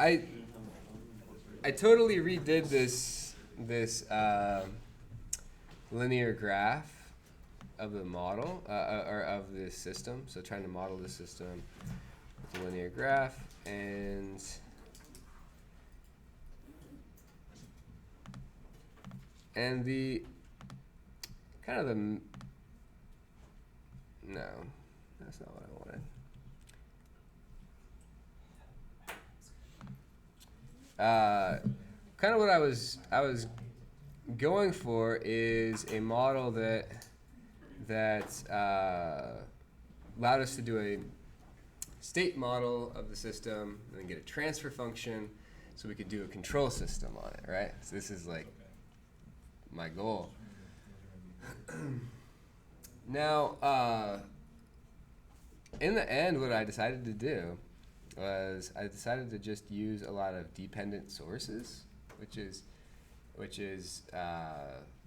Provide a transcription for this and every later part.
I totally redid this linear graph of the model or of this system. So trying to model the system with a linear graph, and the kind of the no, that's not what I wanted. Kind of what I was going for is a model that allowed us to do a state model of the system and then get a transfer function so we could do a control system on it, right? So this is like my goal. Now, in the end, what I decided to do was I decided to just use a lot of dependent sources, which is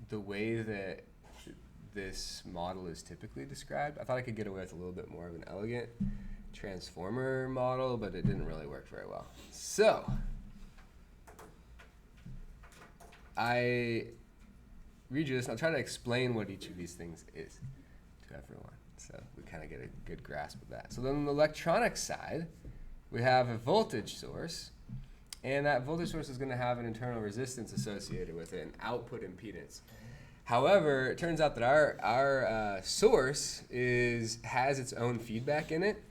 the way that this model is typically described. I thought I could get away with a little bit more of an elegant transformer model, but it didn't really work very well. So I read you this, and I'll try to explain what each of these things is to everyone, so we kind of get a good grasp of that. So then on the electronic side, we have a voltage source, and that voltage source is going to have an internal resistance associated with it, an output impedance. However, it turns out that our source has its own feedback in it.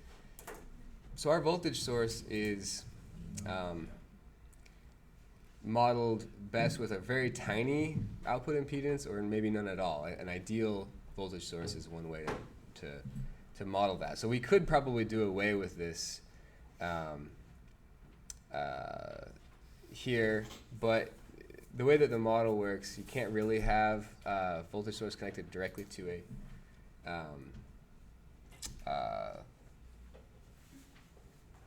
So our voltage source is modeled best with a very tiny output impedance, or maybe none at all. An ideal voltage source is one way to model that. So we could probably do away with this here, but the way that the model works, you can't really have a voltage source connected directly to a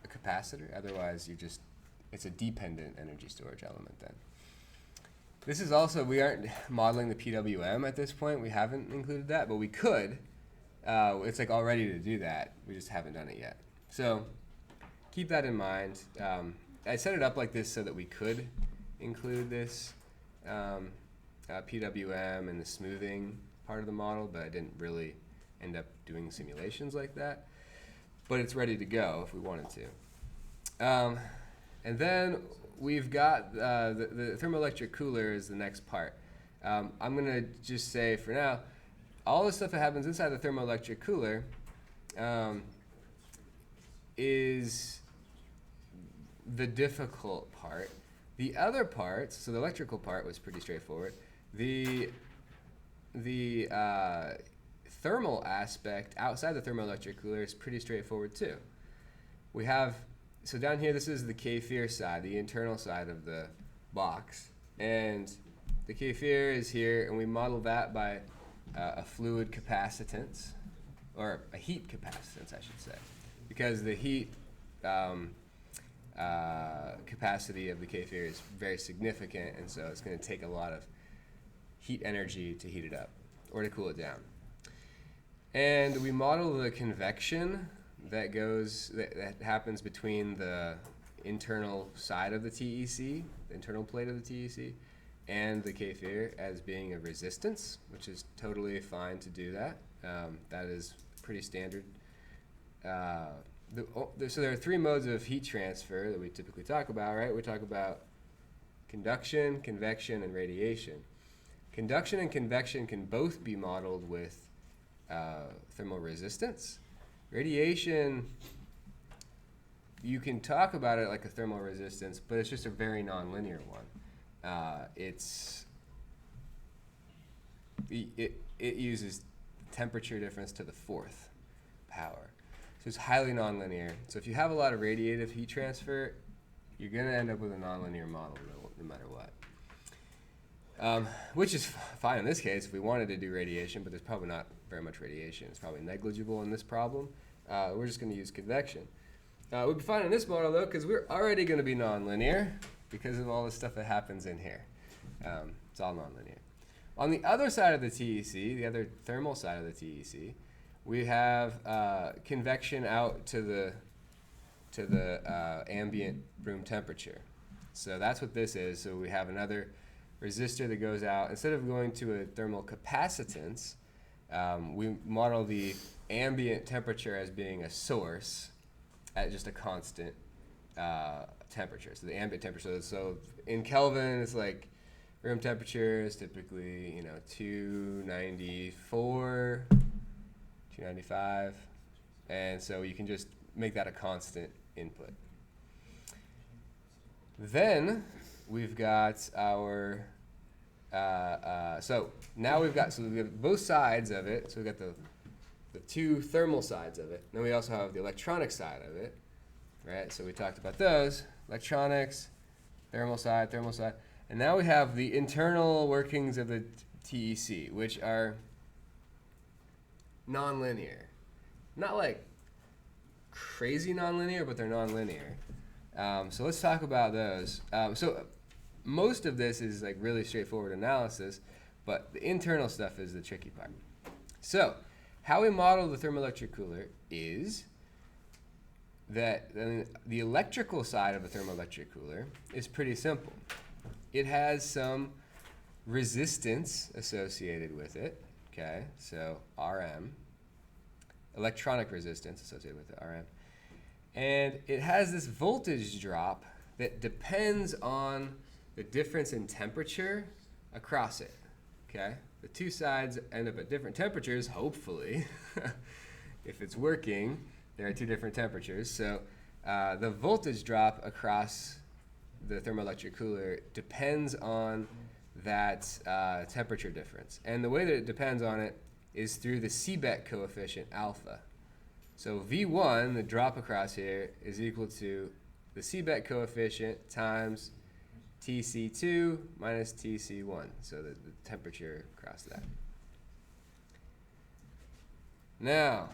capacitor. Otherwise, it's a dependent energy storage element then. This is also, we aren't modeling the PWM at this point. We haven't included that, but we could. It's like all ready to do that. We just haven't done it yet. So keep that in mind. I set it up like this so that we could include this PWM and the smoothing part of the model, but I didn't really end up doing simulations like that. But it's ready to go if we wanted to. And then we've got the thermoelectric cooler is the next part. I'm going to just say for now, all the stuff that happens inside the thermoelectric cooler is the difficult part. The other parts, so the electrical part was pretty straightforward. The thermal aspect outside the thermoelectric cooler is pretty straightforward too. We have, so down here, this is the K-sphere side, the internal side of the box. And the K-sphere is here, and we model that by a fluid capacitance, or a heat capacitance, I should say, because the heat capacity of the K-sphere is very significant, and so it's going to take a lot of heat energy to heat it up or to cool it down. And we model the convection that happens between the internal side of the TEC, the internal plate of the TEC, and the K-sphere as being a resistance, which is totally fine to do that. That is pretty standard. So there are three modes of heat transfer that we typically talk about, right? We talk about conduction, convection, and radiation. Conduction and convection can both be modeled with thermal resistance. Radiation, you can talk about it like a thermal resistance, but it's just a very nonlinear one. It uses temperature difference to the fourth power. So it's highly nonlinear. So if you have a lot of radiative heat transfer, you're going to end up with a nonlinear model no matter what. Which is fine in this case if we wanted to do radiation, but there's probably not very much radiation. It's probably negligible in this problem. We're just going to use convection. It would be fine in this model, though, because we're already going to be nonlinear because of all the stuff that happens in here. It's all nonlinear. On the other side of the TEC, the other thermal side of the TEC, we have convection out to to the ambient room temperature. So that's what this is. So we have another resistor that goes out. Instead of going to a thermal capacitance, we model the ambient temperature as being a source at just a constant temperature. So the ambient temperature, so in Kelvin, it's like room temperature is typically, 294, 295. And so you can just make that a constant input. Then we've got our, so we have both sides of it. So we've got the two thermal sides of it. Then we also have the electronic side of it, right? So we talked about those, electronics, thermal side. And now we have the internal workings of the TEC, which are nonlinear. Not like crazy nonlinear, but they're nonlinear. So let's talk about those. So most of this is like really straightforward analysis, but the internal stuff is the tricky part. So how we model the thermoelectric cooler is that the electrical side of a thermoelectric cooler is pretty simple. It has some resistance associated with it, okay? So Rm, electronic resistance associated with it, Rm. And it has this voltage drop that depends on the difference in temperature across it, okay? The two sides end up at different temperatures, hopefully. If it's working, there are two different temperatures. So the voltage drop across the thermoelectric cooler depends on that temperature difference. And the way that it depends on it is through the Spec coefficient alpha. So V1, the drop across here, is equal to the Spec coefficient times TC2 minus TC1, so the temperature across that. Now,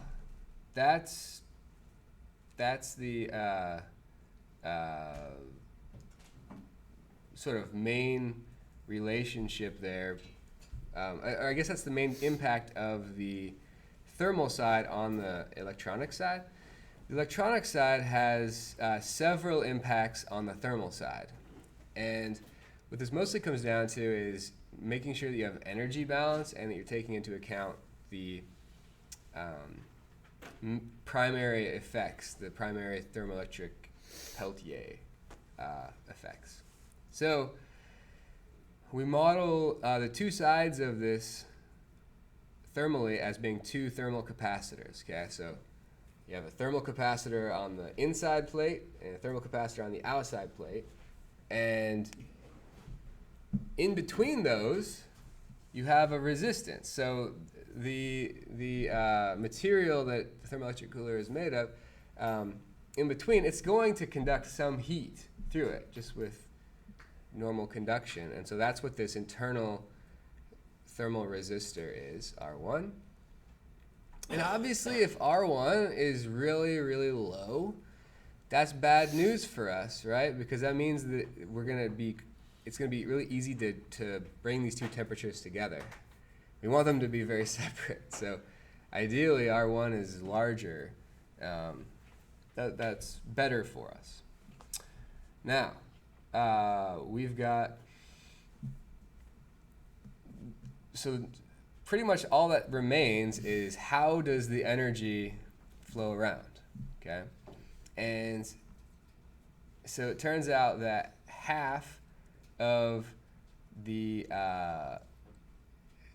that's the sort of main relationship there. I guess that's the main impact of the thermal side on the electronic side. The electronic side has several impacts on the thermal side. And what this mostly comes down to is making sure that you have energy balance and that you're taking into account the primary effects, the primary thermoelectric Peltier effects. So we model the two sides of this thermally as being two thermal capacitors, okay? So you have a thermal capacitor on the inside plate and a thermal capacitor on the outside plate. And in between those, you have a resistance. So the material that the thermoelectric cooler is made of, in between, it's going to conduct some heat through it, just with normal conduction. And so that's what this internal thermal resistor is, R1. And obviously, if R1 is really, really low, that's bad news for us, right? Because that means that it's going to be really easy to bring these two temperatures together. We want them to be very separate. So ideally, R1 is larger. That's better for us. Now, we've got, so pretty much all that remains is how does the energy flow around, okay? And so it turns out that half of the,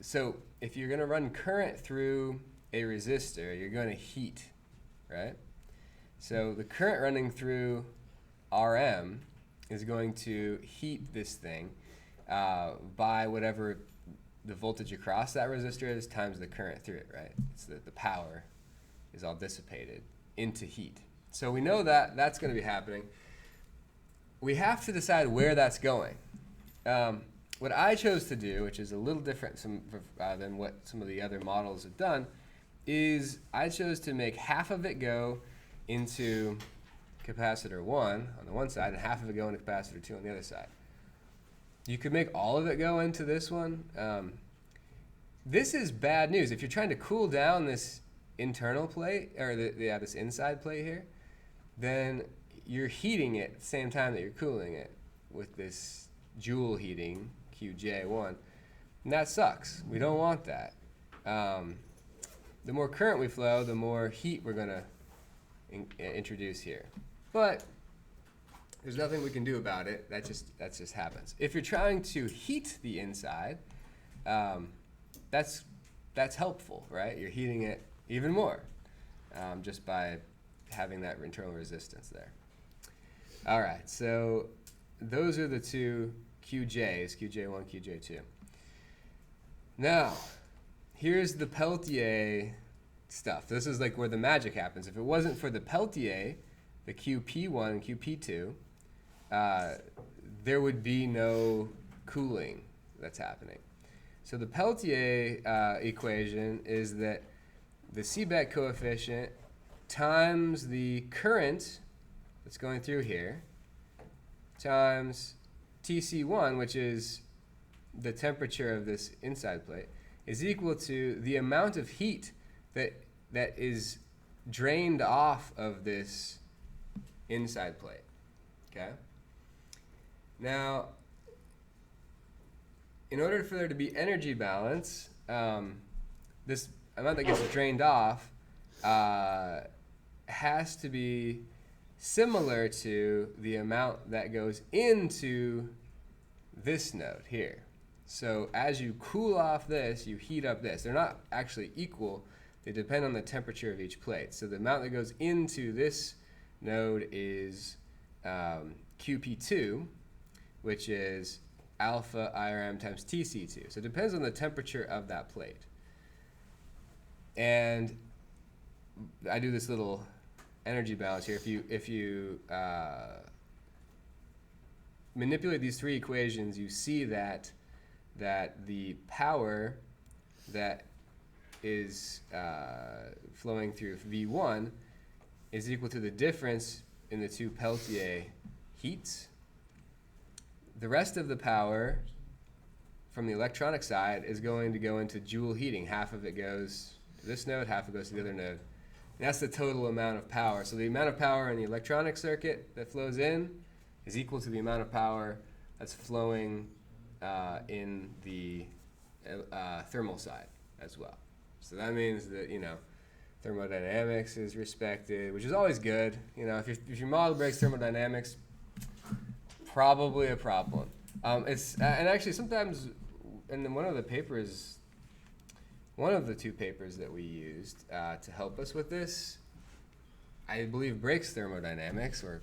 so if you're going to run current through a resistor, you're going to heat, right? So the current running through Rm is going to heat this thing by whatever the voltage across that resistor is times the current through it, right? It's the power is all dissipated into heat. So we know that that's going to be happening. We have to decide where that's going. What I chose to do, which is a little different than what some of the other models have done, is I chose to make half of it go into capacitor 1 on the one side and half of it go into capacitor 2 on the other side. You could make all of it go into this one. This is bad news. If you're trying to cool down this internal plate, or this inside plate here, then you're heating it at the same time that you're cooling it with this joule heating, QJ1, and that sucks. We don't want that. The more current we flow, the more heat we're going to introduce here. But there's nothing we can do about it. That just happens. If you're trying to heat the inside, that's helpful, right? You're heating it even more just by having that internal resistance there. All right, so those are the two QJs, QJ1, QJ2. Now, here's the Peltier stuff. This is like where the magic happens. If it wasn't for the Peltier, the QP1 and QP2, there would be no cooling that's happening. So the Peltier equation is that the Seebeck coefficient times the current that's going through here times TC1, which is the temperature of this inside plate, is equal to the amount of heat that is drained off of this inside plate. Okay? Now, in order for there to be energy balance, this amount that gets drained off has to be similar to the amount that goes into this node here. So as you cool off this, you heat up this. They're not actually equal. They depend on the temperature of each plate. So the amount that goes into this node is QP2, which is alpha IRM times TC2. So it depends on the temperature of that plate. And I do this little energy balance here. If you manipulate these three equations, you see that the power that is flowing through V1 is equal to the difference in the two Peltier heats. The rest of the power from the electronic side is going to go into joule heating. Half of it goes to this node, half of it goes to the other node. And that's the total amount of power. So the amount of power in the electronic circuit that flows in is equal to the amount of power that's flowing in the thermal side as well. So that means that, thermodynamics is respected, which is always good. If your model breaks thermodynamics, probably a problem. And actually sometimes in one of the two papers that we used to help us with this, I believe breaks thermodynamics, or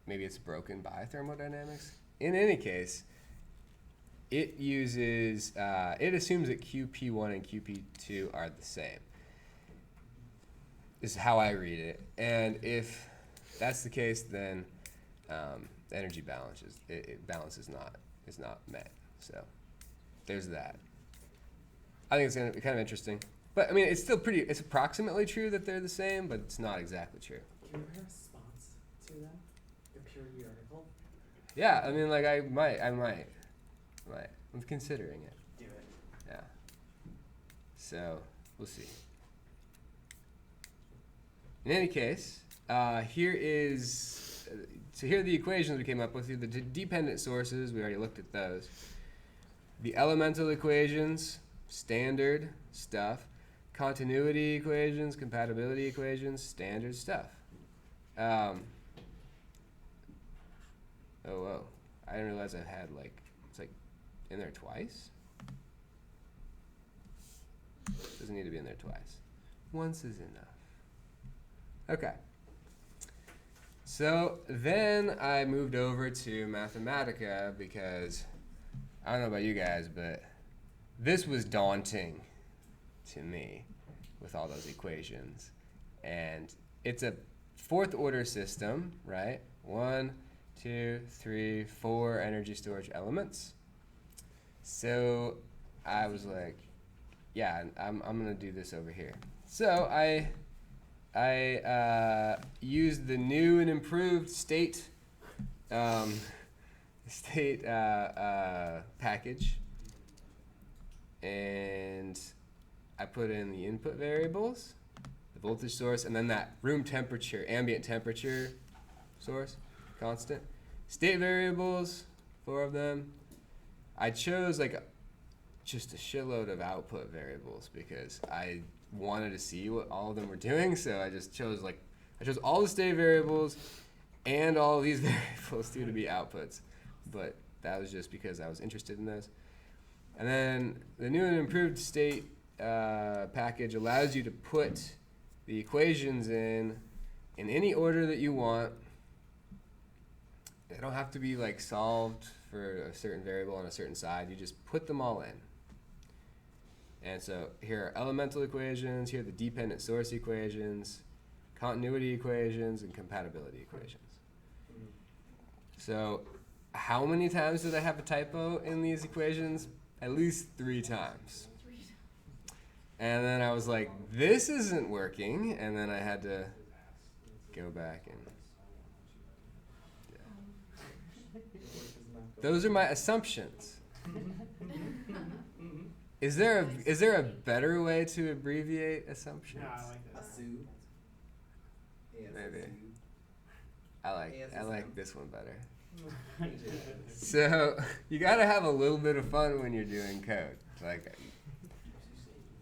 maybe it's broken by thermodynamics. In any case, it uses, it assumes that QP1 and QP2 are the same. This is how I read it. And if that's the case, then the energy balance is not met. So there's that. I think it's going to be kind of interesting. But I mean, it's still it's approximately true that they're the same, but it's not exactly true. Can you write a response to them? The peer-reviewed article? Yeah, I mean, like I might. I'm considering it. Do it. Yeah. So we'll see. In any case, here are the equations we came up with. The dependent sources, we already looked at those. The elemental equations, standard stuff. Continuity equations, compatibility equations, standard stuff. Oh, whoa. I didn't realize I had it's in there twice. Doesn't need to be in there twice. Once is enough. Okay. So then I moved over to Mathematica because I don't know about you guys, but this was daunting to me with all those equations. And it's a fourth order system, right? 1, 2, 3, 4 energy storage elements. So I was like, yeah, I'm gonna do this over here. So I used the new and improved state package, and I put in the input variables, the voltage source, and then that room temperature, ambient temperature source, constant. State variables, 4 of them. I chose like just a shitload of output variables because I wanted to see what all of them were doing, so I chose all the state variables and all of these variables too to be outputs, but that was just because I was interested in those. And then the new and improved state package allows you to put the equations in any order that you want. They don't have to be like solved for a certain variable on a certain side. You just put them all in. And so here are elemental equations, here are the dependent source equations, continuity equations, and compatibility equations. So how many times did I have a typo in these equations? At least 3 times. And then I was like, this isn't working. And then I had to go back and, yeah. Those are my assumptions. Is there a better way to abbreviate assumptions? No, I like that. Assume. Maybe. I like this one better. So you gotta have a little bit of fun when you're doing code. Like,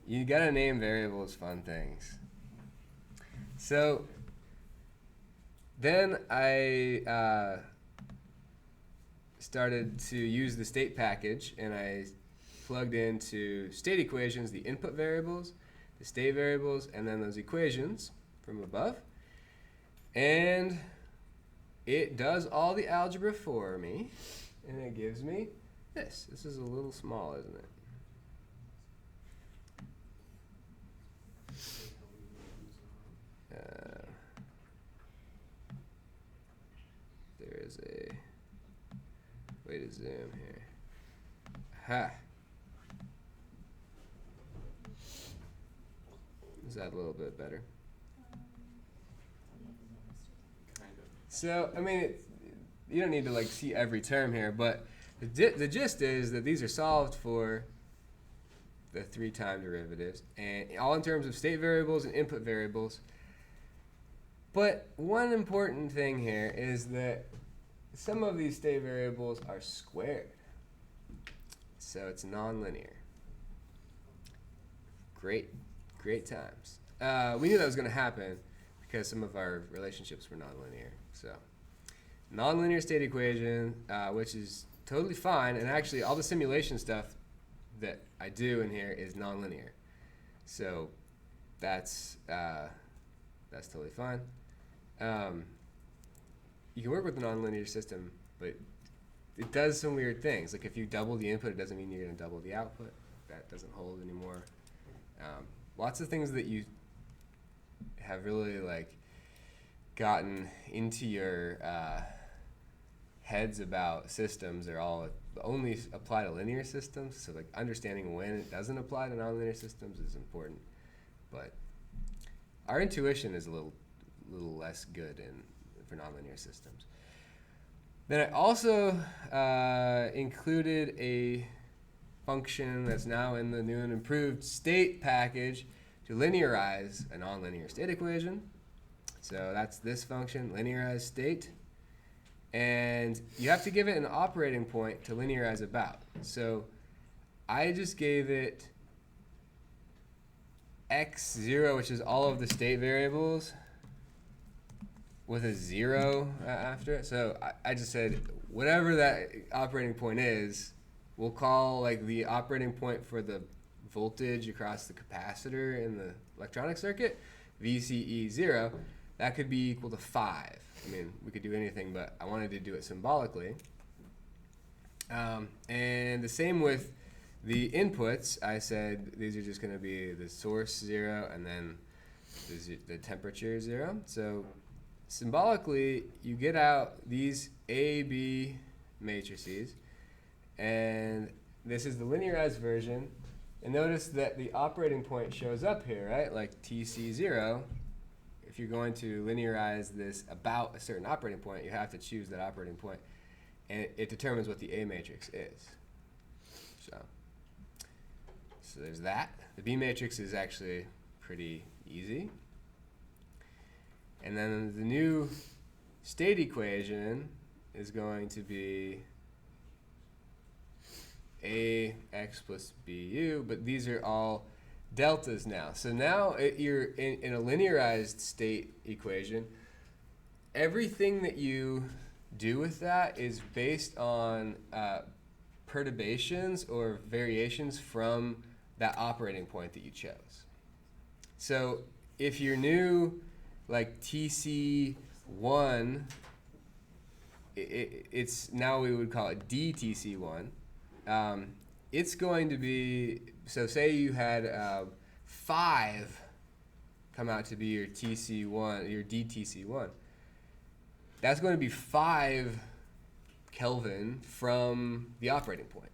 you gotta name variables fun things. So then I started to use the state package, and I plugged into state equations the input variables, the state variables, and then those equations from above. And it does all the algebra for me, and it gives me this. This is a little small, isn't it? There is a way to zoom here. Ha! Is that a little bit better? So, I mean, you don't need to like see every term here, but the gist is that these are solved for the 3-time derivatives, and all in terms of state variables and input variables. But one important thing here is that some of these state variables are squared, so it's nonlinear. Great times. We knew that was going to happen because some of our relationships were nonlinear. So, nonlinear state equation, which is totally fine, and actually all the simulation stuff that I do in here is nonlinear. So, that's totally fine. You can work with a nonlinear system, but it does some weird things. Like if you double the input, it doesn't mean you're going to double the output. That doesn't hold anymore. Lots of things that you have really like gotten into your heads about systems are all only apply to linear systems. So like understanding when it doesn't apply to nonlinear systems is important. But our intuition is a little less good for nonlinear systems. Then I also included a function that's now in the new and improved state package to linearize a nonlinear state equation. So that's this function, linearize state. And you have to give it an operating point to linearize about. So I just gave it x0, which is all of the state variables, with a 0 after it. So I just said whatever that operating point is, we'll call like the operating point for the voltage across the capacitor in the electronic circuit, VCE0. That could be equal to 5. I mean, we could do anything, but I wanted to do it symbolically. And the same with the inputs. I said these are just going to be the source 0 and then the temperature 0. So symbolically, you get out these A, B matrices, and this is the linearized version. And notice that the operating point shows up here, right? Like TC0. If you're going to linearize this about a certain operating point, you have to choose that operating point, and it determines what the A matrix is. So there's that. The B matrix is actually pretty easy. And then the new state equation is going to be ax plus bu, but these are all deltas now. So now you're in a linearized state equation. Everything that you do with that is based on perturbations or variations from that operating point that you chose. So if your new like TC1, it's now we would call it DTC1. It's going to be, so say you had 5 come out to be your TC1, your DTC1. That's going to be 5 Kelvin from the operating point.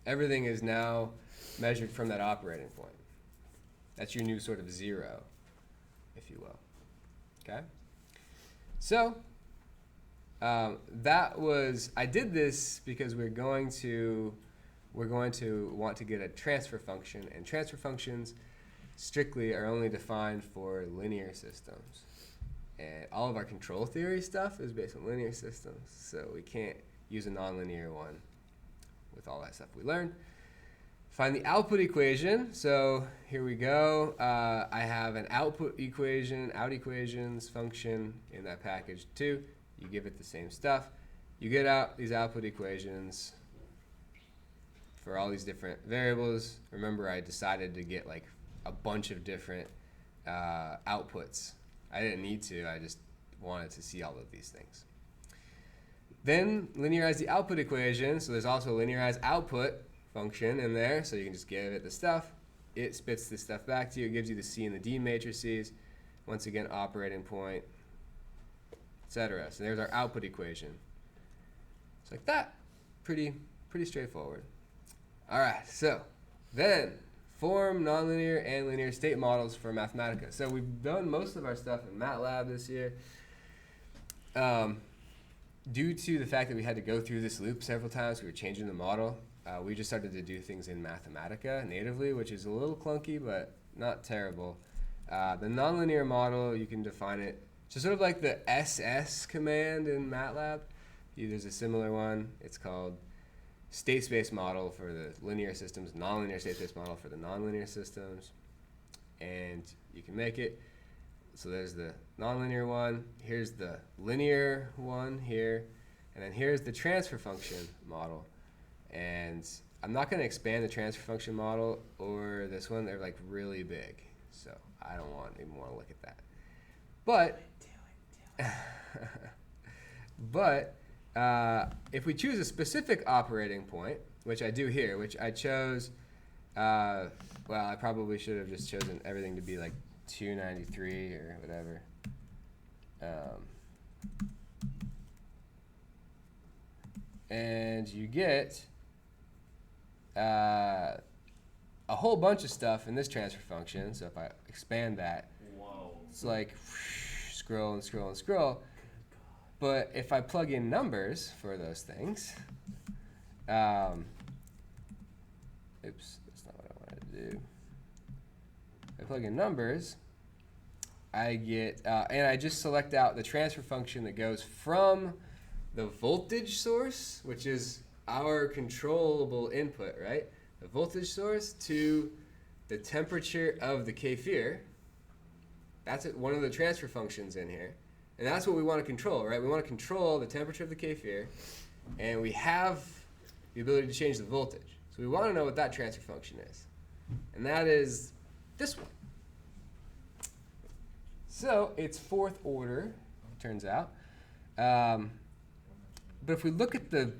Everything is now measured from that operating point. That's your new sort of 0, if you will. Okay? So, that was, I did this because we're going to want to get a transfer function, and transfer functions strictly are only defined for linear systems. And all of our control theory stuff is based on linear systems, so we can't use a nonlinear one with all that stuff we learned. Find the output equation. So here we go. I have an output equation, out equations function in that package too. You give it the same stuff. You get out these output equations for all these different variables. Remember, I decided to get like a bunch of different outputs. I didn't need to, I just wanted to see all of these things. Then linearize the output equation. So there's also a linearized output function in there. So you can just give it the stuff. It spits this stuff back to you. It gives you the C and the D matrices. Once again, operating point, etc. So there's our output equation. It's like that. Pretty straightforward. All right, so then form nonlinear and linear state models for Mathematica. So we've done most of our stuff in MATLAB this year. Due to the fact that we had to go through this loop several times, we were changing the model. We just started to do things in Mathematica natively, which is a little clunky, but not terrible. The nonlinear model, you can define it. So sort of like the SS command in MATLAB. There's a similar one. It's called state space model for the linear systems, nonlinear state space model for the nonlinear systems. And you can make it. So there's the nonlinear one. Here's the linear one here. And then here's the transfer function model. And I'm not going to expand the transfer function model or this one. They're like really big. So I don't even want to look at that. But, if we choose a specific operating point, which I do here, which I chose, well, I probably should have just chosen everything to be like 293 or whatever. And you get a whole bunch of stuff in this transfer function. So if I expand that, it's like scroll and scroll and scroll. But if I plug in numbers for those things, oops, that's not what I wanted to do. If I plug in numbers, I get, and I just select out the transfer function that goes from the voltage source, which is our controllable input, right? The voltage source to the temperature of the kefir. That's one of the transfer functions in here. And that's what we want to control, right? We want to control the temperature of the kefir, and we have the ability to change the voltage. So we want to know what that transfer function is. And that is this one. So it's fourth order, it turns out. But if we look at the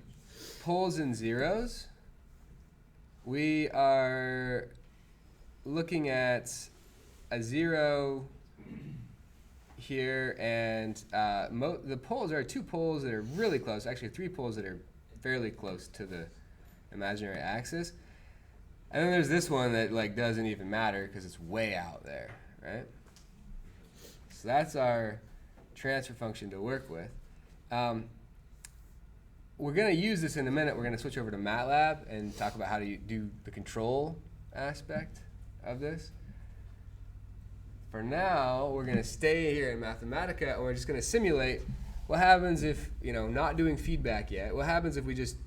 poles and zeros, we are looking at a 0 here, and the poles are 2 poles that are really close, actually 3 poles that are fairly close to the imaginary axis. And then there's this one that like doesn't even matter because it's way out there, right? So that's our transfer function to work with. We're going to use this in a minute. We're going to switch over to MATLAB and talk about how to do the control aspect of this. for now, we're going to stay here in Mathematica, and we're just going to simulate what happens if, not doing feedback yet. What happens if we just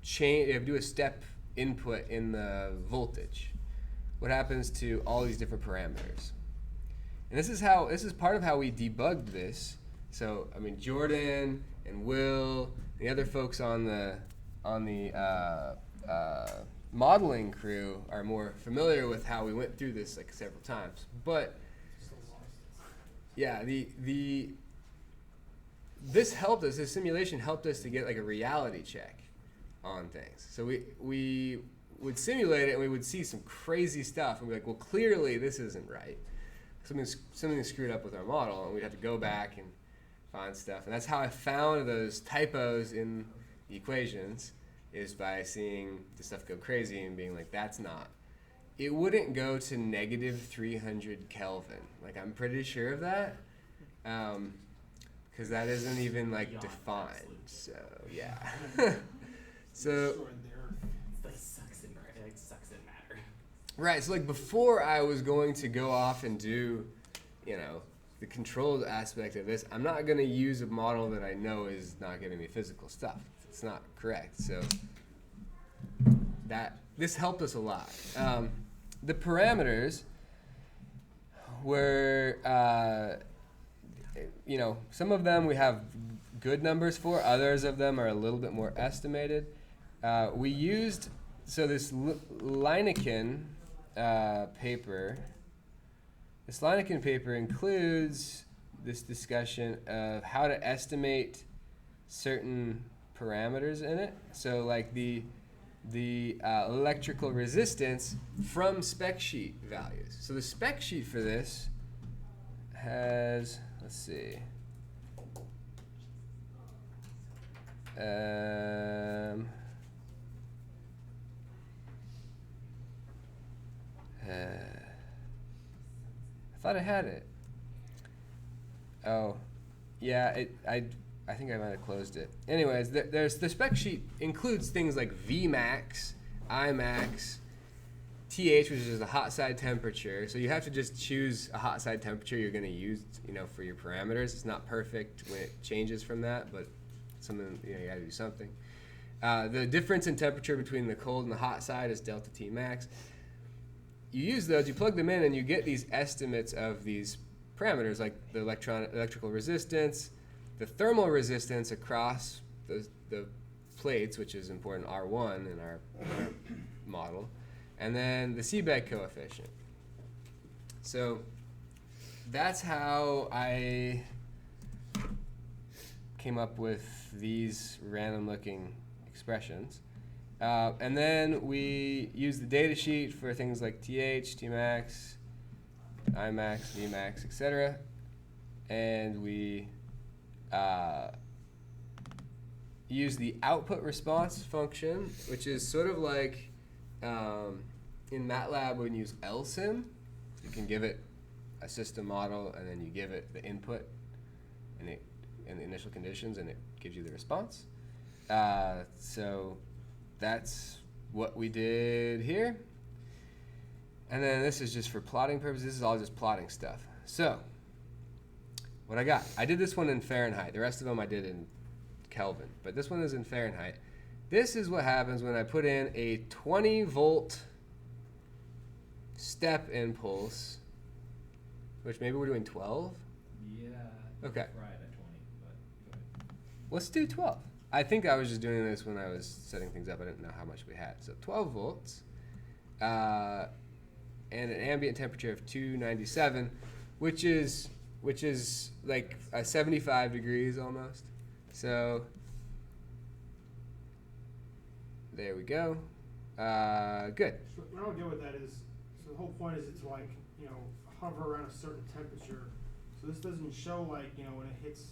do a step input in the voltage? What happens to all these different parameters? And this is part of how we debugged this. So, Jordan and Will, the other folks on the modeling crew are more familiar with how we went through this like several times. But yeah, this simulation helped us to get like a reality check on things. So we would simulate it and we would see some crazy stuff and be like, well, clearly this isn't right. Something screwed up with our model, and we'd have to go back and find stuff. And that's how I found those typos in the equations, is by seeing the stuff go crazy and being like, that's not. It wouldn't go to negative 300 Kelvin. Like, I'm pretty sure of that, because that isn't even like defined. So yeah. So. Right, so like before I was going to go off and do, the controlled aspect of this, I'm not going to use a model that I know is not giving me physical stuff. It's not correct. So this helped us a lot. The parameters were, some of them we have good numbers for. Others of them are a little bit more estimated. We used, this Linearize paper. This Linearize paper includes this discussion of how to estimate certain parameters in it. So like the electrical resistance from spec sheet values. So the spec sheet for this has, let's see, I thought I had it. Oh, yeah. I think I might have closed it. Anyways, there's the spec sheet includes things like Vmax, Imax, TH, which is the hot side temperature. So you have to just choose a hot side temperature you're going to use, for your parameters. It's not perfect when it changes from that, but something you got to do something. The difference in temperature between the cold and the hot side is delta T max. You use those, you plug them in, and you get these estimates of these parameters, like the electrical resistance, the thermal resistance across the plates, which is important, R1 in our model, and then the seabed coefficient. So that's how I came up with these random-looking expressions. And then we use the data sheet for things like TH, Tmax, Imax, Vmax, etc. And we use the output response function, which is sort of like in MATLAB when you use LSIM. You can give it a system model, and then you give it the input and the initial conditions, and it gives you the response. So that's what we did here. And then this is just for plotting purposes. This is all just plotting stuff. So what I got, I did this one in Fahrenheit. The rest of them I did in Kelvin, but this one is in Fahrenheit. This is what happens when I put in a 20 volt step impulse, which maybe we're doing 12? Yeah. Okay. Right at 20, but go ahead. Let's do 12. I think I was just doing this when I was setting things up. I didn't know how much we had. So 12 volts and an ambient temperature of 297, which is like 75 degrees almost. So there we go. Good. So what I don't get with that is, so the whole point is it's like, hover around a certain temperature. So this doesn't show like, when it hits,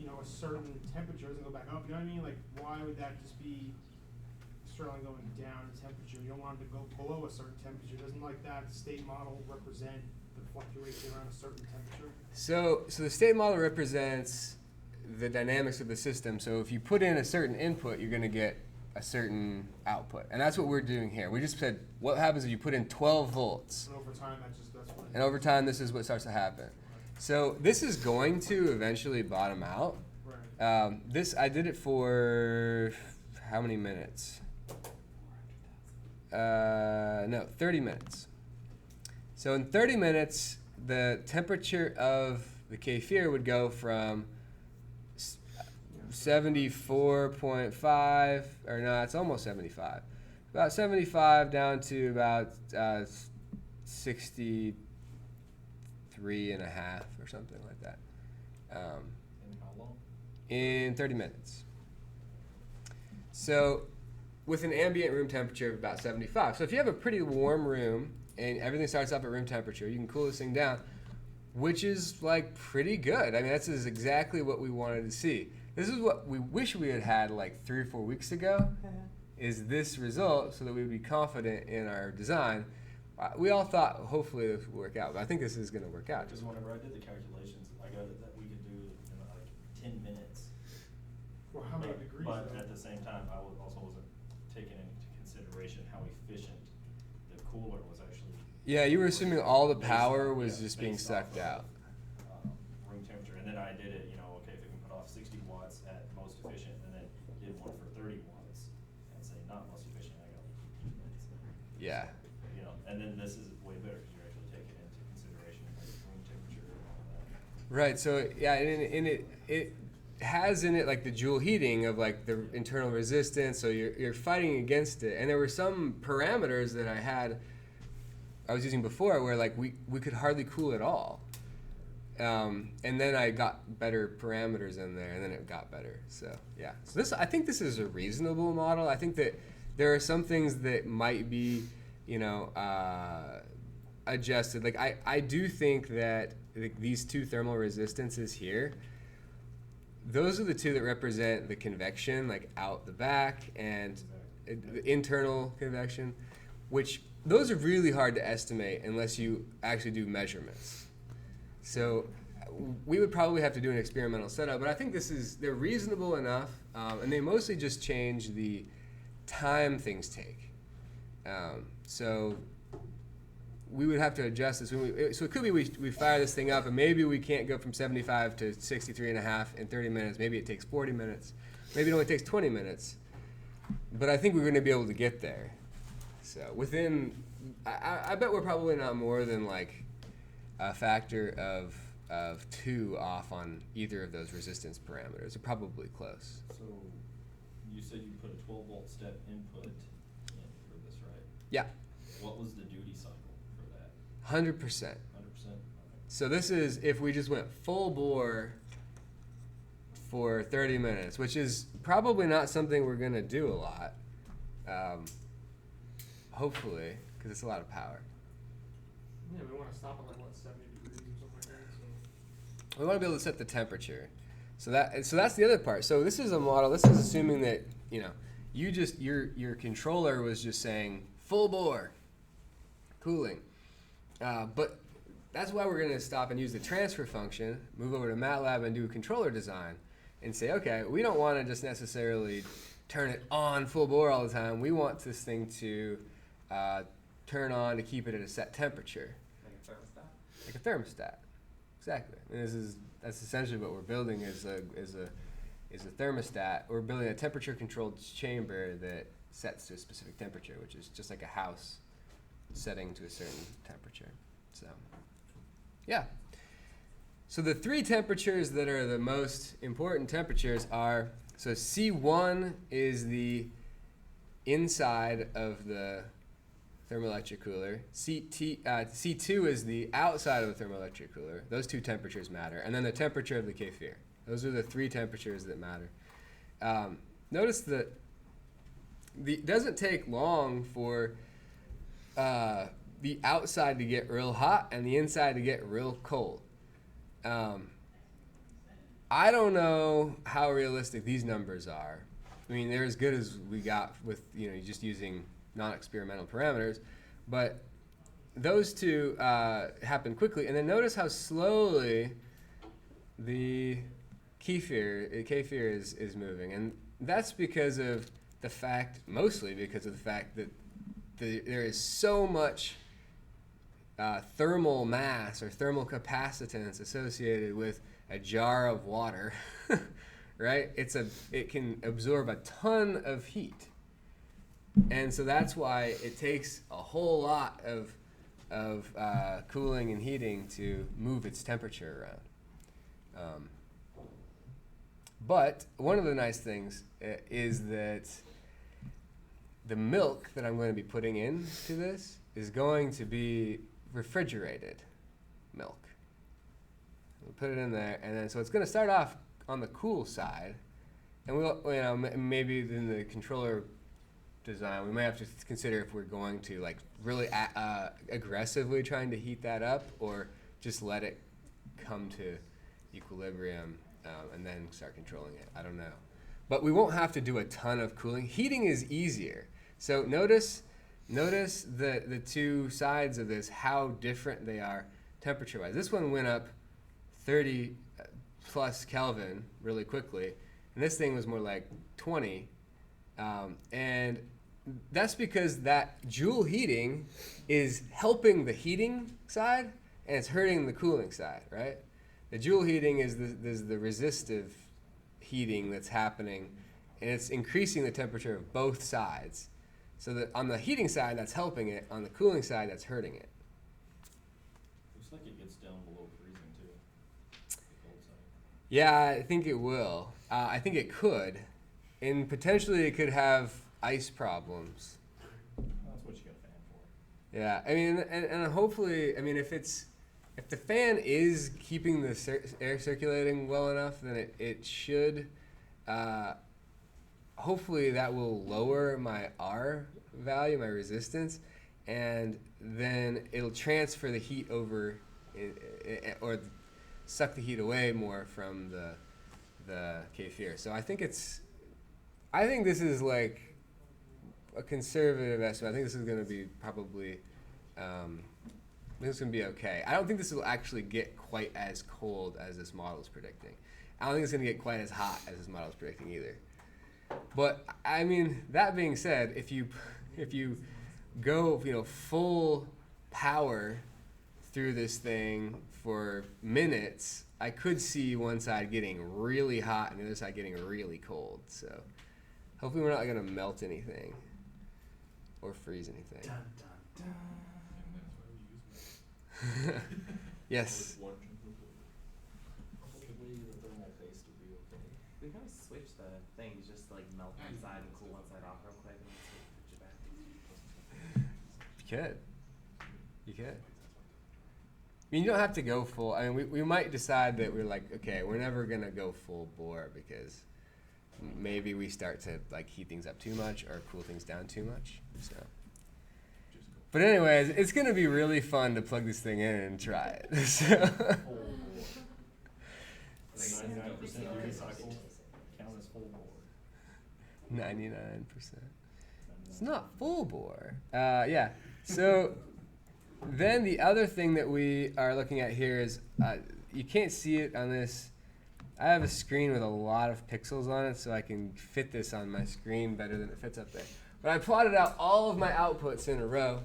a certain temperature, it doesn't go back up. You know what I mean? Like, why would that just be straight on going down in temperature? You don't want it to go below a certain temperature. Doesn't like that state model represent the fluctuation around a certain temperature? So the state model represents the dynamics of the system. So if you put in a certain input, you're going to get a certain output. And that's what we're doing here. We just said, what happens if you put in 12 volts? And over time, that's what. And over time, this is what starts to happen. So this is going to eventually bottom out. Right. I did it for how many minutes? No, 30 minutes. So in 30 minutes, the temperature of the kefir would go from 74.5, or no, it's almost 75. About 75 down to about 63 and a half or something like that. In how long? In 30 minutes. So with an ambient room temperature of about 75. So if you have a pretty warm room and everything starts off at room temperature, you can cool this thing down, which is like pretty good. I mean, that's exactly what we wanted to see. This is what we wish we had had like 3 or 4 weeks ago, is this result, so that we would be confident in our design. We all thought hopefully this would work out, but I think this is going to work out. Because whenever I did the calculations, I got it that we could do in like 10 minutes. Well, how many degrees? But though? at the same time, I also wasn't taking into consideration how efficient the cooler was actually. Yeah, you were assuming all the power was Yeah, just being based sucked off of, out. Room temperature, and then I did it, okay, if it can put off 60 watts at most efficient, and then did one for 30 watts, and say not most efficient, I got like 15 minutes. Yeah. And then this is way better, because you're actually taking into consideration like room temperature and all that. Right. So yeah, and it has in it like the joule heating of like the internal resistance. So you're fighting against it. And there were some parameters that I was using before where like we could hardly cool at all. And then I got better parameters in there, and then it got better. So yeah. So I think this is a reasonable model. I think that there are some things that might be, adjusted. Like I do think that these two thermal resistances here, those are the two that represent the convection, like out the back, and the internal convection, which those are really hard to estimate unless you actually do measurements. So we would probably have to do an experimental setup, but I think they're reasonable enough, and they mostly just change the time things take. So we would have to adjust this. So it could be we fire this thing up, and maybe we can't go from 75 to 63 and a half in 30 minutes. Maybe it takes 40 minutes. Maybe it only takes 20 minutes. But I think we're going to be able to get there. So I bet we're probably not more than like a factor of 2 off on either of those resistance parameters. They're probably close. So you said you put a 12-volt step input in for this, right? Yeah, What was the duty cycle for that? 100%. 100%? Okay. So this is if we just went full bore for 30 minutes, which is probably not something we're going to do a lot, hopefully, because it's a lot of power. Yeah, we want to stop at like what, 70 degrees or something like that. So. We want to be able to set the temperature. So that's the other part. So this is a model. This is assuming that your controller was just saying full bore cooling, but that's why we're going to stop and use the transfer function, move over to MATLAB and do a controller design, and say, okay, we don't want to just necessarily turn it on full bore all the time. We want this thing to turn on to keep it at a set temperature, Like a thermostat? like a thermostat. Exactly. And that's essentially what we're building is a thermostat. We're building a temperature controlled chamber that sets to a specific temperature, which is just like a house setting to a certain temperature. So yeah. So the 3 temperatures that are the most important temperatures are, so C1 is the inside of the thermoelectric cooler. C2 is the outside of the thermoelectric cooler. Those 2 temperatures matter. And then the temperature of the kefir. Those are the 3 temperatures that matter. Notice that it doesn't take long for the outside to get real hot and the inside to get real cold. I don't know how realistic these numbers are. I mean, they're as good as we got with just using non-experimental parameters, but those 2 happen quickly. And then notice how slowly the kefir is moving, and that's because of mostly because of the fact that there is so much thermal mass or thermal capacitance associated with a jar of water, right? It can absorb a ton of heat. And so that's why it takes a whole lot of cooling and heating to move its temperature around. But one of the nice things is that the milk that I'm going to be putting into this is going to be refrigerated milk. We'll put it in there, and then so it's going to start off on the cool side, and we'll, maybe in the controller design, we might have to consider if we're going to like really aggressively trying to heat that up, or just let it come to equilibrium and then start controlling it. I don't know, but we won't have to do a ton of cooling. Heating is easier. So notice the two sides of this, how different they are temperature-wise. This one went up 30 plus Kelvin really quickly, and this thing was more like 20. And that's because that Joule heating is helping the heating side, and it's hurting the cooling side, right? The Joule heating is the resistive heating that's happening, and it's increasing the temperature of both sides. So that on the heating side, that's helping it. On the cooling side, that's hurting it. Looks like it gets down below freezing too. The cold side. Yeah, I think it will. I think it could. And potentially it could have ice problems. That's what you got a fan for. Yeah, I mean, and hopefully, I mean, if the fan is keeping the air circulating well enough, then it should, hopefully that will lower my R value, my resistance, and then it'll transfer the heat over, or suck the heat away more from the kefir. So I think this is like a conservative estimate. I think this is going to be probably, I think it's going to be okay. I don't think this will actually get quite as cold as this model is predicting. I don't think it's going to get quite as hot as this model is predicting either. But I mean, that being said, if you go full power through this thing for minutes, I could see one side getting really hot and the other side getting really cold. So hopefully we're not going to melt anything or freeze anything. Dun, dun, dun. Yes. Hopefully the thermal paste will be okay. We kind of switch the things, just like melt one side and cool one side off real quick, and then switch it back. You could. I mean, you don't have to go full. I mean, we might decide that we're like, okay, we're never going to go full bore because maybe we start to like heat things up too much or cool things down too much. So. But anyways, it's going to be really fun to plug this thing in and try it. So. 99% recycled. Count as full bore. 99%. It's not full bore. Yeah. So then the other thing that we are looking at here is, you can't see it on this. I have a screen with a lot of pixels on it, so I can fit this on my screen better than it fits up there. But I plotted out all of my outputs in a row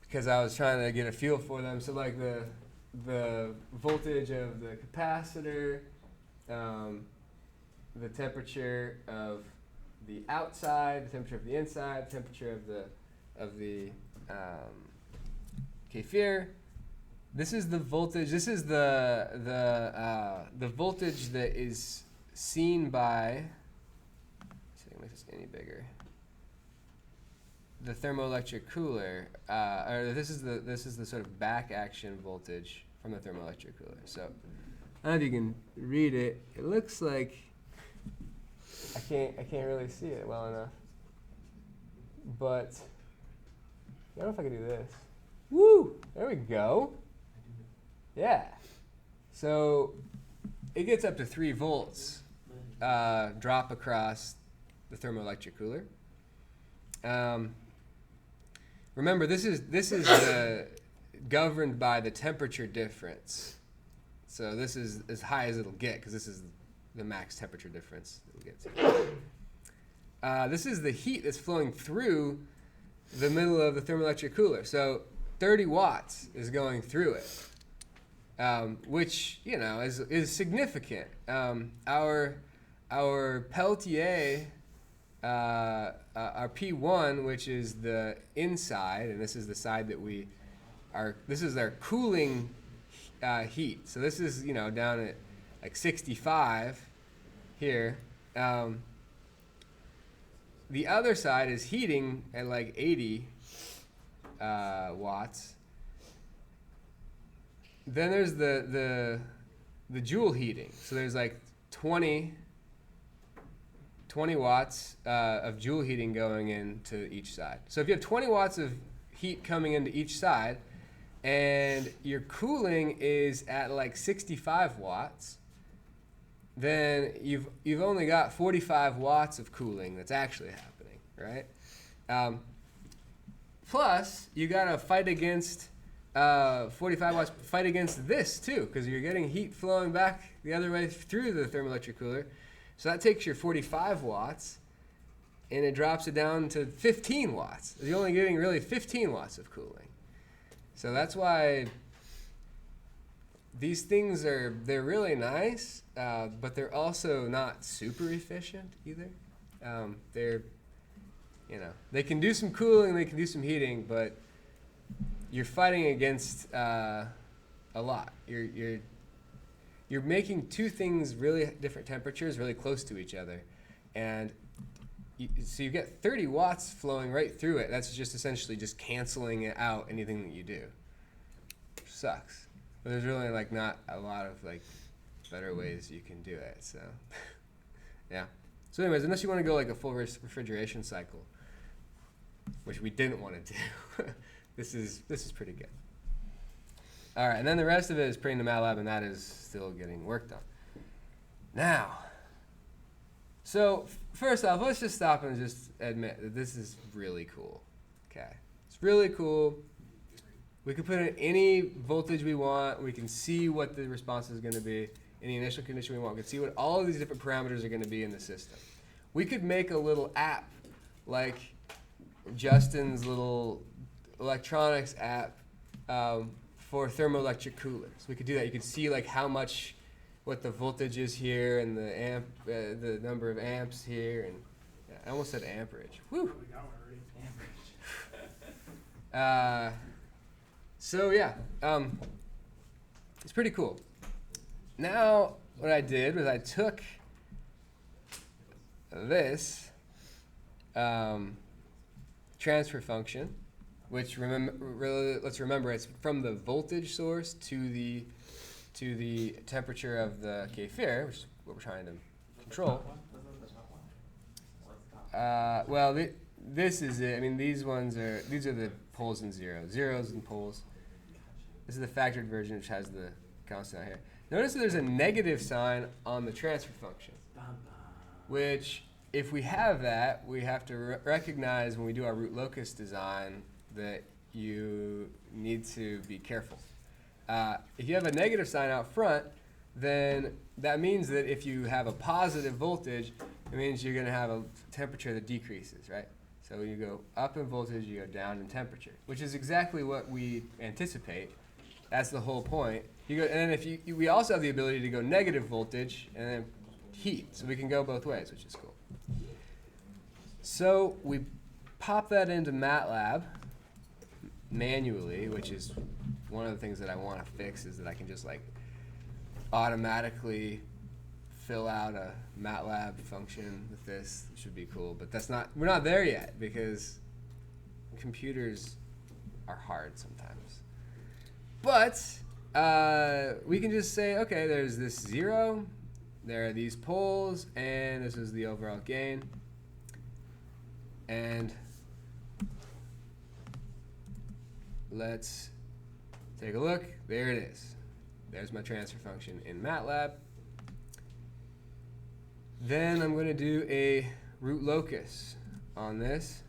because I was trying to get a feel for them. So like the voltage of the capacitor, the temperature of the outside, the temperature of the inside, the temperature of the kefir. This is the voltage. This is the voltage that is seen by. Let's see if I can make this any bigger. The thermoelectric cooler, or this is the sort of back action voltage from the thermoelectric cooler. So I don't know if you can read it. It looks like I can't really see it well enough. But I don't know if I can do this. Woo! There we go. Yeah. So it gets up to 3 volts drop across the thermoelectric cooler. Remember, this is governed by the temperature difference. So this is as high as it'll get because this is the max temperature difference that we'll get this is the heat that's flowing through the middle of the thermoelectric cooler. So 30 watts is going through it, which, you know, is significant. Our Peltier, our P1, which is the inside, and this is the side that this is our cooling heat. So this is, you know, down at like 65 here. The other side is heating at like 80 watts. Then there's the joule heating. So there's like 20 watts of joule heating going into each side. So if you have 20 watts of heat coming into each side, and your cooling is at like 65 watts, then you've only got 45 watts of cooling that's actually happening, right? Plus, you gotta fight against 45 watts, fight against this too, because you're getting heat flowing back the other way through the thermoelectric cooler. So that takes your 45 watts and it drops it down to 15 watts. You're only getting really 15 watts of cooling. So that's why these things they're really nice, but they're also not super efficient either. They're, you know, they can do some cooling, they can do some heating, but you're fighting against a lot. You're making two things really different temperatures, really close to each other, and so you get 30 watts flowing right through it. That's just essentially just canceling out anything that you do. Sucks. But there's really like not a lot of like better ways you can do it. So yeah. So anyways, unless you want to go like a full refrigeration cycle, which we didn't want to do, this is pretty good. All right, and then the rest of it is printing to MATLAB, and that is still getting worked on. Now, so first off, let's just stop and just admit that this is really cool. Okay, it's really cool. We can put in any voltage we want. We can see what the response is going to be. Any initial condition we want. We can see what all of these different parameters are going to be in the system. We could make a little app like Justin's little electronics app for Thermoelectric Coolers. We could do that. You could see like how much, what the voltage is here, and the number of amps here, and yeah, I almost said amperage. Whew. We got one already. So yeah, it's pretty cool. Now what I did was I took this transfer function, which let's remember it's from the voltage source to the temperature of the K-fair, which is what we're trying to control. Well, this is it. I mean, these are the poles and zeros and poles. This is the factored version, which has the constant out here. Notice that there's a negative sign on the transfer function, which if we have that, we have to recognize when we do our root locus design that you need to be careful. If you have a negative sign out front, then that means that if you have a positive voltage, it means you're going to have a temperature that decreases, right? So when you go up in voltage, you go down in temperature, which is exactly what we anticipate. That's the whole point. You go, and then if we also have the ability to go negative voltage and then heat, so we can go both ways, which is cool. So we pop that into MATLAB manually, which is one of the things that I want to fix, is that I can just like automatically fill out a MATLAB function with this. It should be cool, but we're not there yet because computers are hard sometimes. But we can just say, okay, there's this 0, there are these poles, and this is the overall gain. And let's take a look. There it is. There's my transfer function in MATLAB. Then I'm going to do a root locus on this,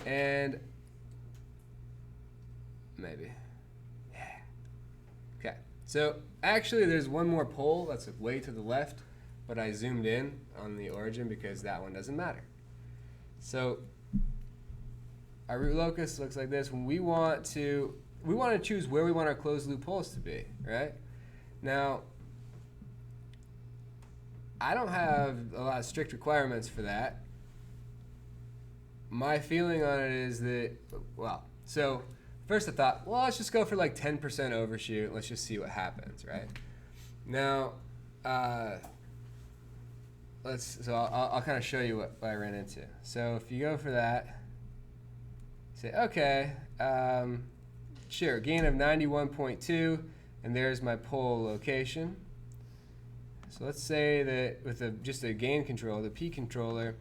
and maybe. Yeah. Okay. So actually there's one more pole that's way to the left, but I zoomed in on the origin because that one doesn't matter. So our root locus looks like this. When we want to choose where we want our closed loop holes to be, right? Now, I don't have a lot of strict requirements for that. My feeling on it is that, well, so first I thought, well, let's just go for like 10% overshoot. Let's just see what happens, right? Now, I'll kind of show you what I ran into. So if you go for that, say, okay, sure, gain of 91.2, and there's my pole location. So let's say that with just a gain control, the P controller,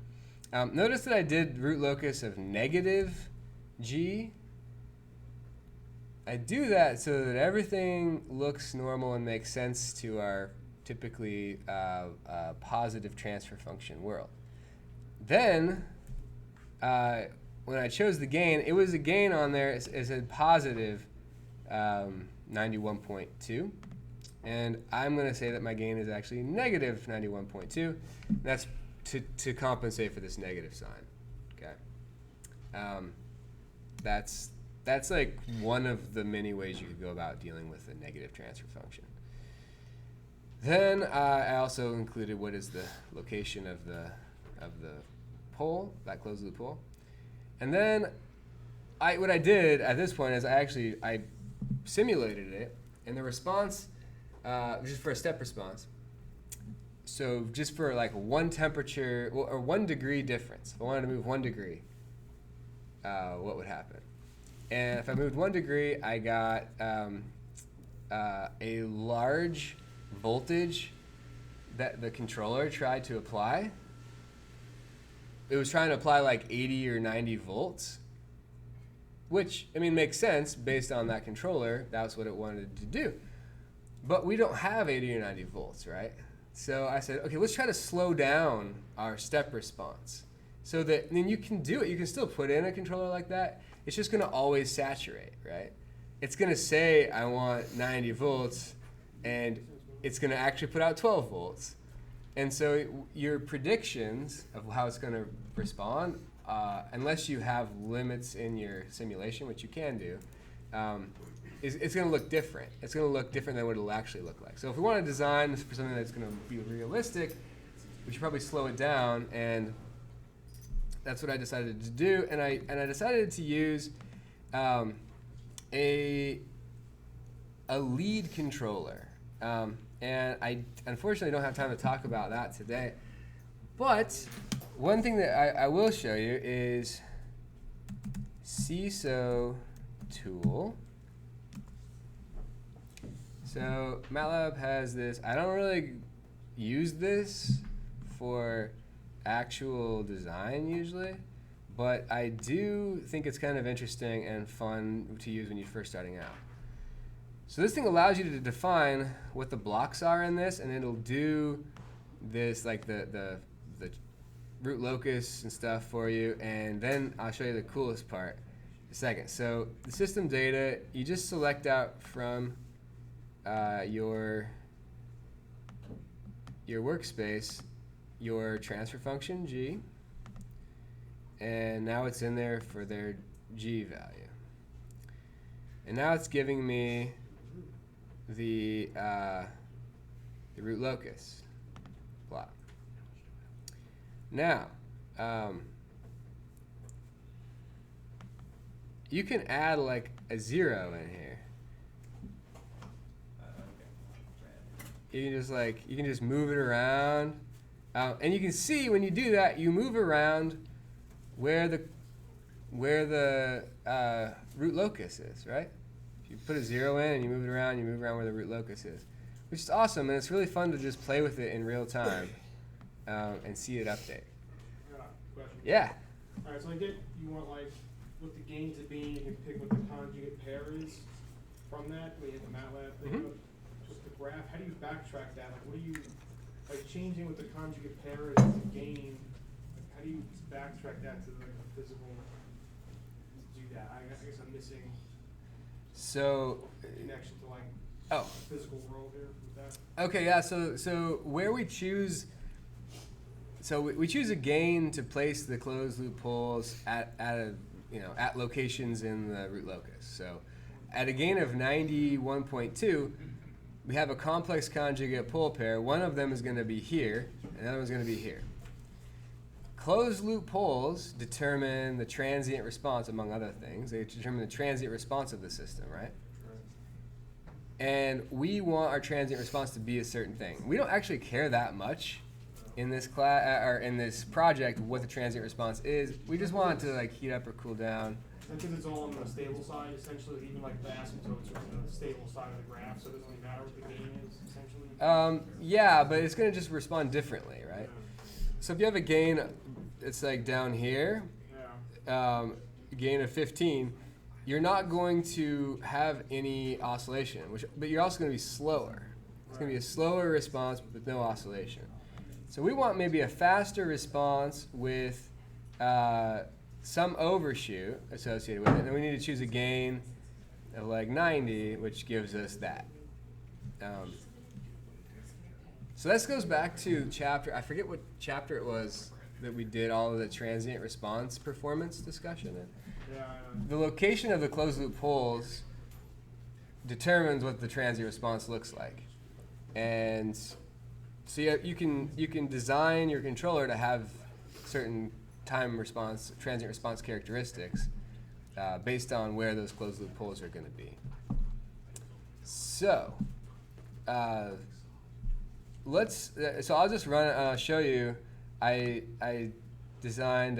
notice that I did root locus of negative G. I do that so that everything looks normal and makes sense to our typically positive transfer function world. Then, when I chose the gain, it was a gain on there. It said positive 91.2. And I'm going to say that my gain is actually negative 91.2. That's to compensate for this negative sign. Okay. That's like one of the many ways you could go about dealing with a negative transfer function. Then I also included what is the location of the pole, that closed loop pole. And then what I did at this point is I simulated it, and the response, just for a step response. So just for like one temperature or 1 degree difference, if I wanted to move 1 degree, what would happen? And if I moved 1 degree, I got a large voltage that the controller tried to apply. It was trying to apply like 80 or 90 volts, which, I mean, makes sense based on that controller. That's what it wanted to do. But we don't have 80 or 90 volts, right? So I said, okay, let's try to slow down our step response so that, then you can do it. You can still put in a controller like that. It's just going to always saturate, right? It's going to say, I want 90 volts, and it's going to actually put out 12 volts. And so your predictions of how it's going to respond, unless you have limits in your simulation, which you can do, it's going to look different. It's going to look different than what it'll actually look like. So if we want to design for something that's going to be realistic, we should probably slow it down, and that's what I decided to do. And I decided to use a lead controller. And I unfortunately don't have time to talk about that today. But one thing that I will show you is CISO tool. So MATLAB has this. I don't really use this for actual design usually, but I do think it's kind of interesting and fun to use when you're first starting out. So this thing allows you to define what the blocks are in this, and it'll do this, like the root locus and stuff for you, and then I'll show you the coolest part in a second. So the system data, you just select out from your workspace your transfer function G, and now it's in there for their G value. And now it's giving me the root locus plot. Now, you can add like a 0 in here. You can just move it around, and you can see when you do that, you move around where the root locus is, right? If you put a 0 in and you move it around, you move around where the root locus is, which is awesome, and it's really fun to just play with it in real time and see it update. Question. Yeah. All right, so I get you want like what the gain to be. You can pick what the conjugate pair is from that. We hit the MATLAB thing. Mhm. Just the graph. How do you backtrack that? Like, what do you like changing what the conjugate pair is to gain? Like, how do you backtrack that to like the physical? Do that? I guess I'm missing. So. Connection to like Oh. the physical world here with that. Okay. Yeah. So where we choose. so we choose a gain to place the closed loop poles at locations in the root locus. So at a gain of 91.2, we have a complex conjugate pole pair. One of them is going to be here, and the other one's going to be here. Closed loop poles determine the transient response, among other things. They determine the transient response of the system, right? And we want our transient response to be a certain thing. We don't actually care that much in this class or in this project what the transient response is. We just want it to like heat up or cool down. And because it's all on the stable side, essentially, even like the asymptotes are on the stable side of the graph, so it doesn't really matter what the gain is, essentially. Yeah, but it's going to just respond differently, right? So if you have a gain, it's like down here, gain of 15, you're not going to have any oscillation, but you're also going to be slower. It's going to be a slower response with no oscillation. So we want maybe a faster response with some overshoot associated with it. And then we need to choose a gain of like 90, which gives us that. So this goes back to chapter, I forget what chapter it was that we did all of the transient response performance discussion in. The location of the closed loop poles determines what the transient response looks like. And so you can design your controller to have certain time response, transient response characteristics based on where those closed loop poles are going to be. So so I'll just run it and I'll show you. I designed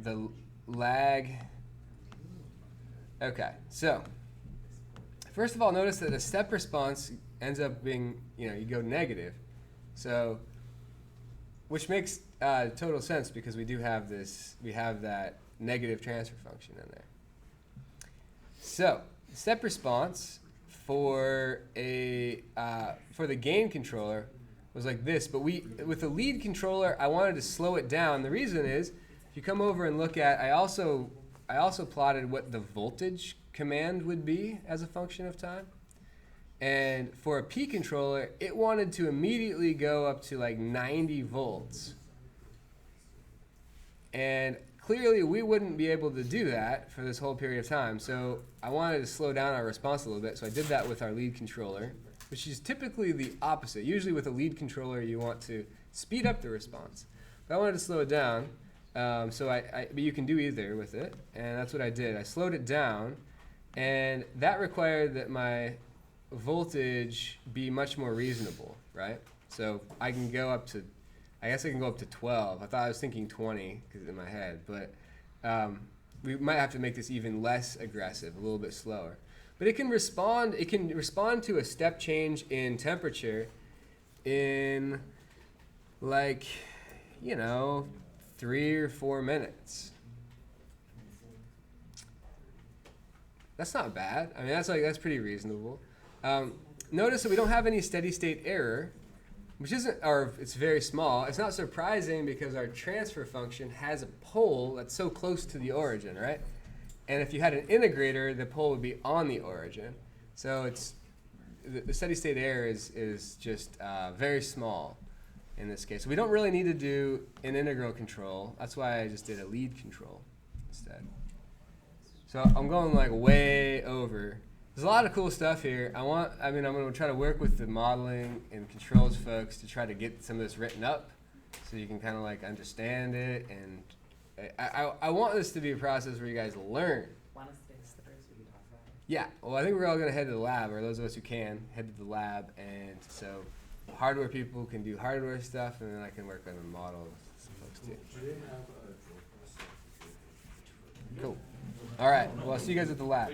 the lag. Okay, so first of all, notice that a step response ends up being, you go negative. So, which makes total sense because we have that negative transfer function in there. So, step response for the gain controller was like this, but with the lead controller, I wanted to slow it down. The reason is, if you come over and look at, I also plotted what the voltage command would be as a function of time. And for a P controller, it wanted to immediately go up to like 90 volts. And clearly we wouldn't be able to do that for this whole period of time. So I wanted to slow down our response a little bit. So I did that with our lead controller, which is typically the opposite. Usually with a lead controller, you want to speed up the response. But I wanted to slow it down. But you can do either with it, and that's what I did. I slowed it down, and that required that my voltage be much more reasonable, right? So I can go up to, I guess I can go up to 12. I thought I was thinking 20 because in my head, but we might have to make this even less aggressive, a little bit slower. But it can respond to a step change in temperature in like, 3 or 4 minutes. That's not bad. I mean, that's pretty reasonable. Notice that we don't have any steady state error, which isn't, or it's very small. It's not surprising because our transfer function has a pole that's so close to the origin, right? And if you had an integrator, the pole would be on the origin. So the steady state error is just very small in this case. So we don't really need to do an integral control. That's why I just did a lead control instead. So I'm going like way over. There's a lot of cool stuff here. I'm going to try to work with the modeling and controls folks to try to get some of this written up so you can kind of like understand it. And I want this to be a process where you guys learn. Wednesday, Thursday, we can talk about it. Yeah, well, I think we're all going to head to the lab, or those of us who can, head to the lab. And so hardware people can do hardware stuff, and then I can work on the model with some folks too. Cool. All right, well, I'll see you guys at the lab.